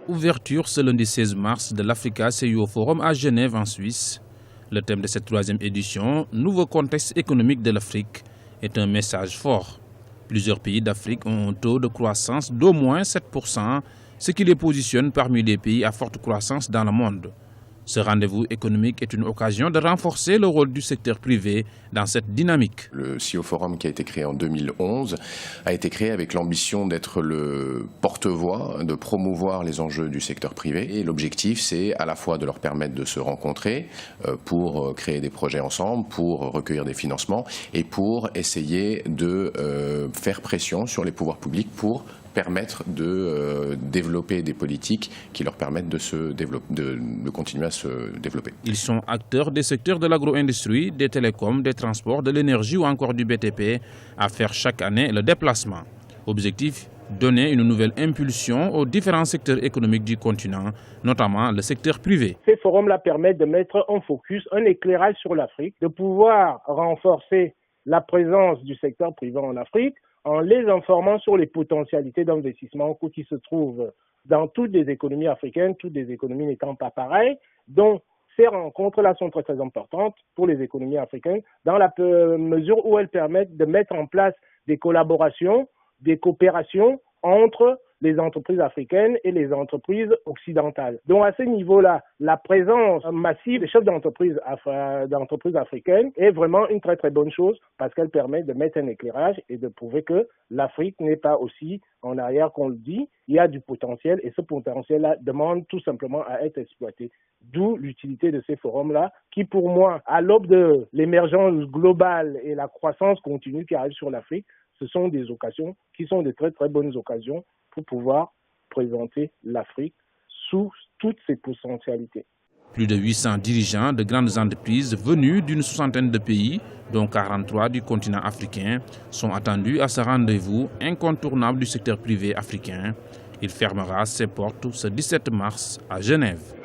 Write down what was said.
Ouverture ce lundi 16 mars de l'Africa CIO Forum à Genève en Suisse. Le thème de cette troisième édition, Nouveau contexte économique de l'Afrique, est un message fort. Plusieurs pays d'Afrique ont un taux de croissance d'au moins 7%, ce qui les positionne parmi les pays à forte croissance dans le monde. Ce rendez-vous économique est une occasion de renforcer le rôle du secteur privé dans cette dynamique. Le CIO Forum, qui a été créé en 2011, a été créé avec l'ambition d'être le porte-voix, de promouvoir les enjeux du secteur privé. Et l'objectif, c'est à la fois de leur permettre de se rencontrer pour créer des projets ensemble, pour recueillir des financements et pour essayer de faire pression sur les pouvoirs publics pour permettre de développer des politiques qui leur permettent de continuer à se développer. Ils sont acteurs des secteurs de l'agro-industrie, des télécoms, des transports, de l'énergie ou encore du BTP à faire chaque année le déplacement. Objectif, donner une nouvelle impulsion aux différents secteurs économiques du continent, notamment le secteur privé. Ces forums-là permettent de mettre un focus, un éclairage sur l'Afrique, de pouvoir renforcer la présence du secteur privé en Afrique, en les informant sur les potentialités d'investissement qui se trouvent dans toutes les économies africaines, toutes les économies n'étant pas pareilles. Donc, ces rencontres-là sont très, très importantes pour les économies africaines dans la mesure où elles permettent de mettre en place des collaborations, des coopérations entre les entreprises africaines et les entreprises occidentales. Donc à ce niveau-là, la présence massive des chefs d'entreprise africaines est vraiment une très très bonne chose parce qu'elle permet de mettre un éclairage et de prouver que l'Afrique n'est pas aussi en arrière qu'on le dit. Il y a du potentiel et ce potentiel-là demande tout simplement à être exploité. D'où l'utilité de ces forums-là qui, pour moi, à l'aube de l'émergence globale et la croissance continue qui arrive sur l'Afrique, ce sont des occasions qui sont de très très bonnes occasions pour pouvoir présenter l'Afrique sous toutes ses potentialités. Plus de 800 dirigeants de grandes entreprises venus d'une soixantaine de pays, dont 43 du continent africain, sont attendus à ce rendez-vous incontournable du secteur privé africain. Il fermera ses portes ce 17 mars à Genève.